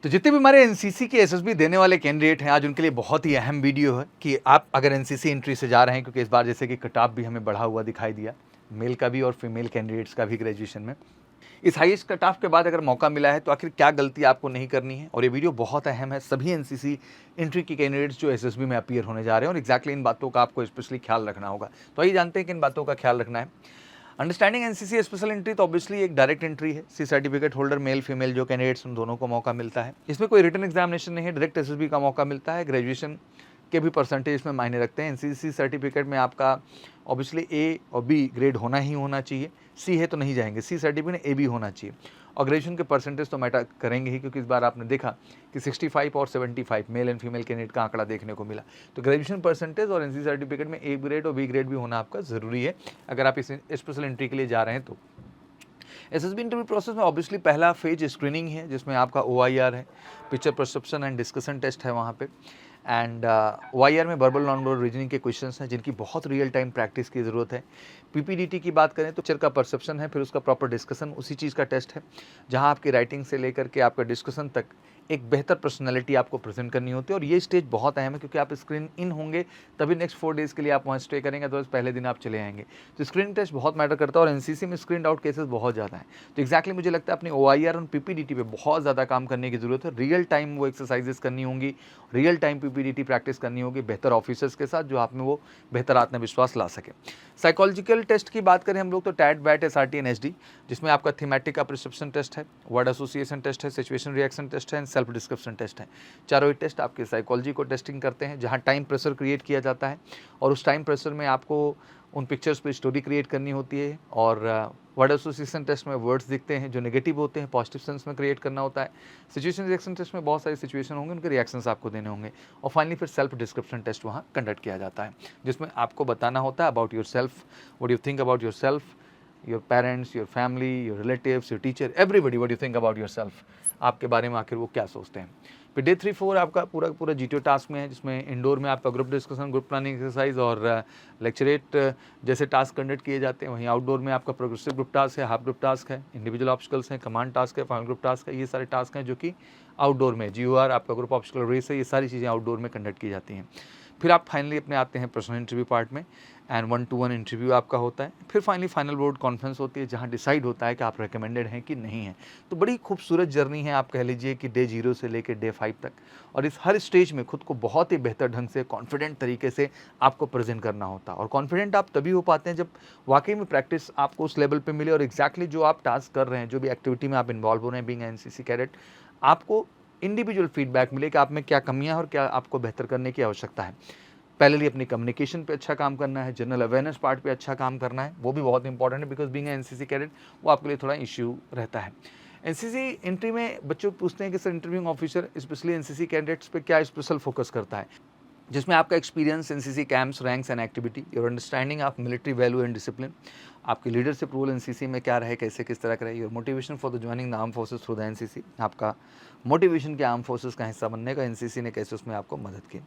तो जितने भी हमारे एनसीसी के एसएसबी देने वाले कैंडिडेट हैं, आज उनके लिए बहुत ही अहम वीडियो है कि आप अगर एनसीसी एंट्री से जा रहे हैं, क्योंकि इस बार जैसे कि कट ऑफ भी हमें बढ़ा हुआ दिखाई दिया, मेल का भी और फीमेल कैंडिडेट्स का भी ग्रेजुएशन में। इस हाईएस्ट कट ऑफ के बाद अगर मौका मिला है तो आखिर क्या गलती आपको नहीं करनी है, और ये वीडियो बहुत अहम है सभी एनसीसी एंट्री के कैंडिडेट्स जो एसएसबी में अपीयर होने जा रहे हैं, और एग्जैक्टली इन बातों का आपको स्पेशली ख्याल रखना होगा। तो आइए जानते हैं कि इन बातों का ख्याल रखना है। अंडरस्टैंडिंग एनसीसी स्पेशल एंट्री तो ऑब्वियसली एक डायरेक्ट एंट्री है। C certificate holder male female जो कैंडिडेट्स उन दोनों को मौका मिलता है। इसमें कोई रिटन एग्जामिनेशन नहीं है, डायरेक्ट एसएसबी का मौका मिलता है। ग्रेजुएशन के भी परसेंटेज में मायने रखते हैं। एनसीसी सर्टिफिकेट में आपका ऑब्वियसली ए और बी ग्रेड होना ही होना चाहिए। सी है तो नहीं जाएंगे, सी सर्टिफिकेट ए बी होना चाहिए। और ग्रेजुएशन के परसेंटेज तो मैटर करेंगे ही, क्योंकि इस बार आपने देखा कि 65 और 75 मेल एंड फीमेल कैंडिडेट का आंकड़ा देखने को मिला। तो ग्रेजुएशन परसेंटेज और एनसीसी सर्टिफिकेट में ए ग्रेड और बी ग्रेड भी होना आपका ज़रूरी है अगर आप इस स्पेशल एंट्री के लिए जा रहे हैं तो। एसएसबी इंटरव्यू प्रोसेस में ऑब्वियसली पहला फेज स्क्रीनिंग है, जिसमें आपका ओआईआर है, picture perception and discussion test है वहाँ पे। एंड ओआईआर में वर्बल नॉन वर्बल रीजनिंग के क्वेश्चंस हैं जिनकी बहुत रियल टाइम प्रैक्टिस की ज़रूरत है। पीपीडीटी की बात करें तो पिक्चर का परसेप्शन है, फिर उसका प्रॉपर डिस्कशन उसी चीज़ का टेस्ट है, जहाँ आपकी राइटिंग से लेकर के आपका डिस्कशन तक एक बेहतर पर्सनैलिटी आपको प्रेजेंट करनी होती है। और ये स्टेज बहुत अहम है, क्योंकि आप स्क्रीन इन होंगे तभी नेक्स्ट 4 डेज़ के लिए आप वहाँ स्टे करेंगे, तो पहले दिन आप चले आएंगे। तो स्क्रीन टेस्ट बहुत मैटर करता है, और एनसीसी में स्क्रीन आउट केसेस बहुत ज़्यादा हैं। तो एक्जैक्टली मुझे लगता है अपनी ओआईआर और पीपीडीटी पे बहुत ज़्यादा काम करने की ज़रूरत है। रियल टाइम वो एक्सरसाइजेस करनी होंगी, रियल टाइम पीपीडीटी प्रैक्टिस करनी होगी बेहतर ऑफिसर्स के साथ, जो आप में वो बेहतर आत्मविश्वास ला सके। साइकोलॉजिकल टेस्ट की बात करें हम लोग तो TAT WAT SRT and SD, जिसमें आपका थीमेटिक का परसेप्शन टेस्ट है, वर्ड एसोसिएशन टेस्ट है, सिचुएशन रिएक्शन टेस्ट है एंड सेल्फ डिस्क्रिप्शन टेस्ट है। चारों ही टेस्ट आपके साइकोलॉजी को टेस्टिंग करते हैं, जहां टाइम प्रेशर क्रिएट किया जाता है, और उस टाइम प्रेशर में आपको उन पिक्चर्स पे स्टोरी क्रिएट करनी होती है। और वर्ड एसोसिएशन टेस्ट में वर्ड्स दिखते हैं जो नेगेटिव होते हैं, पॉजिटिव सेंस में क्रिएट करना होता है। सिचुएशन रिएक्शन टेस्ट में बहुत सारी सिचुएशन होंगे, उनके रिएक्शंस आपको देने होंगे। और फाइनली फिर सेल्फ डिस्क्रिप्शन टेस्ट वहाँ कंडक्ट किया जाता है, जिसमें आपको बताना होता है about your self, what you think about your self, your parents, your family, your relatives, your teacher, everybody, what you think about your self, आपके बारे में आखिर वो क्या सोचते हैं। फिर डे 3-4 आपका पूरा जीटीओ टास्क में है, जिसमें इंडोर में आपका group discussion, group planning exercise और लेक्चरेट जैसे टास्क कंडक्ट किए जाते हैं। वहीं आउटडोर में आपका प्रोग्रेसिव ग्रुप टास्क है, हाफ ग्रुप टास्क है, इंडिविजुअल ऑब्स्टिकल्स हैं, कमांड टास्क है, फाइनल ग्रुप टास्क है। ये सारे टास्क हैं जो कि आउटडोर में, जीओआर आपका ग्रुप ऑब्स्टिकल रेस है, ये सारी चीज़ें आउटडोर में कंडक्ट की जाती हैं। फिर आप फाइनली अपने आते हैं पर्सनल इंटरव्यू पार्ट में, एंड 1-to-1 इंटरव्यू आपका होता है। फिर फाइनली फाइनल बोर्ड कॉन्फ्रेंस होती है, जहां डिसाइड होता है कि आप रिकमेंडेड हैं कि नहीं हैं। तो बड़ी खूबसूरत जर्नी है, आप कह लीजिए कि डे 0 से लेकर डे 5 तक, और इस हर स्टेज में खुद को बहुत ही बेहतर ढंग से कॉन्फिडेंट तरीके से आपको प्रेजेंट करना होता है। और कॉन्फिडेंट आप तभी हो पाते हैं जब वाकई में प्रैक्टिस आपको उस लेवल पर मिले, और एक्जैक्टली जो आप टास्क कर रहे हैं, जो भी एक्टिविटी में आप इन्वॉल्व हो रहे हैं बीइंग एनसीसी कैडेट, आपको इंडिविजुअल फीडबैक मिले कि आप में क्या कमियां और क्या आपको बेहतर करने की आवश्यकता है। पहले अपनी कम्युनिकेशन पे अच्छा काम करना है, जनरल अवेयरनेस पार्ट पे अच्छा काम करना है, वो भी बहुत इंपॉर्टेंट है, बिकॉज बीइंग एनसीसी कैडेट वो आपके लिए थोड़ा इश्यू रहता है। एनसीसी एंट्री में बच्चों पूछते हैं कि sir interviewing officer specially NCC cadets पे क्या स्पेशल फोकस करता है, जिसमें आपका experience NCC camps, ranks and activity, your understanding of military value and discipline, आपकी लीडरशिप रोल एनसीसी में क्या रहे, कैसे किस तरह का रहे, your motivation for the joining the arm forces through the NCC, आपका मोटिवेशन के आर्म फोर्सेस का हिस्सा बनने का एनसीसी ने कैसे उसमें आपको मदद की।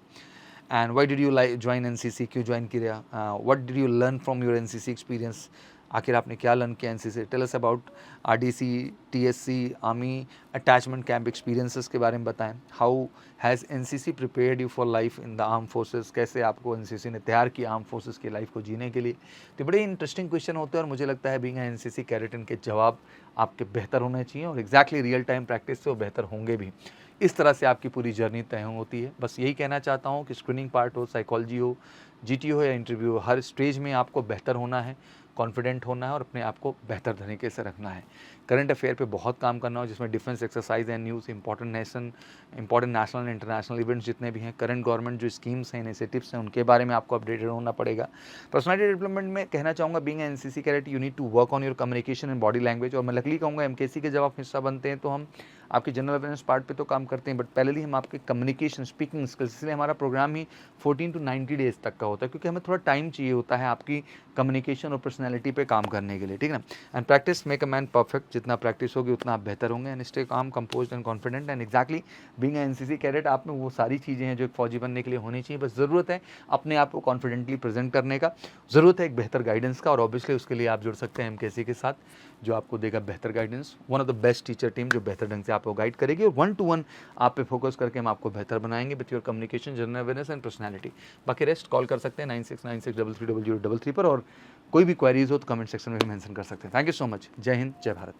And why did you like join NCC, क्यों ज्वाइन किया, what did you learn from your NCC experience, आखिर आपने क्या लर्न किया NCC. Tell us about RDC, TSC, army attachment camp experiences के बारे में बताएं। How has NCC prepared you for life in the arm forces, कैसे आपको एनसीसी ने तैयार किया आर्म फोर्सेस की लाइफ को जीने के लिए। तो बड़े इंटरेस्टिंग क्वेश्चन होते हैं, और मुझे लगता है बीइंग एनसीसी कैडेट इनके जवाब आपके बेहतर होने चाहिए, और एक्जैक्टली रियल टाइम प्रैक्टिस से वो बेहतर होंगे भी। इस तरह से आपकी पूरी जर्नी तय होती है। बस यही कहना चाहता हूँ कि स्क्रीनिंग पार्ट हो, साइकोलॉजी हो, जीटीओ हो या इंटरव्यू हो, हर स्टेज में आपको बेहतर होना है, कॉन्फिडेंट होना है, और अपने आप को बेहतर तरीके से रखना है। करंट अफेयर पे बहुत काम करना हो, जिसमें defence exercise and news, important national and international events जितने भी हैं, करंट गवर्नमेंट जो स्कीम्स हैं, इनिशिएटिव्स हैं, उनके बारे में आपको अपडेटेड होना पड़ेगा। पर्सनालिटी डेवलपमेंट में कहना चाहूँगा being NCC cadet you need to work on your communication and body language. और मैं लकली कहूँगा एमकेसी के जब आप हिस्सा बनते हैं तो हम आपके जनरल अवेयरनेस पार्ट पे तो काम करते हैं, बट पहले हम आपके कम्युनिकेशन, स्पीकिंग स्किल्स, इसलिए हमारा प्रोग्राम ही 14 to 90 डेज तक का होता है, क्योंकि हमें थोड़ा टाइम चाहिए होता है आपकी कम्युनिकेशन और पर्सनैलिटी पे काम करने के लिए, ठीक है ना। And practice make a man perfect, जितना प्रैक्टिस होगी उतना आप बेहतर होंगे। And stay calm, composed and confident. And exactly being NCC cadet आप में वो सारी चीज़ें हैं जो एक फौजी बनने के लिए होनी चाहिए। बस ज़रूरत है अपने आप को कॉन्फिडेंटली प्रेजेंट करने का, ज़रूरत है एक बेहतर गाइडेंस का, और ऑब्वियसली उसके लिए आप जुड़ सकते हैं एमकेसी के साथ। जो आपको देगा बेहतर guidance, one of the best teacher team जो बेहतर ढंग से आपको गाइड करेगी, और 1-to-1 आप पे फोकस करके हम आपको बेहतर बनाएंगे with your communication, general awareness and personality. बाकी रेस्ट कॉल कर सकते हैं 9696330033 पर, और कोई भी क्वेरीज हो तो कमेंट सेक्शन में भी मेंशन कर सकते हैं। Thank you so much. जय हिंद, जय भारत।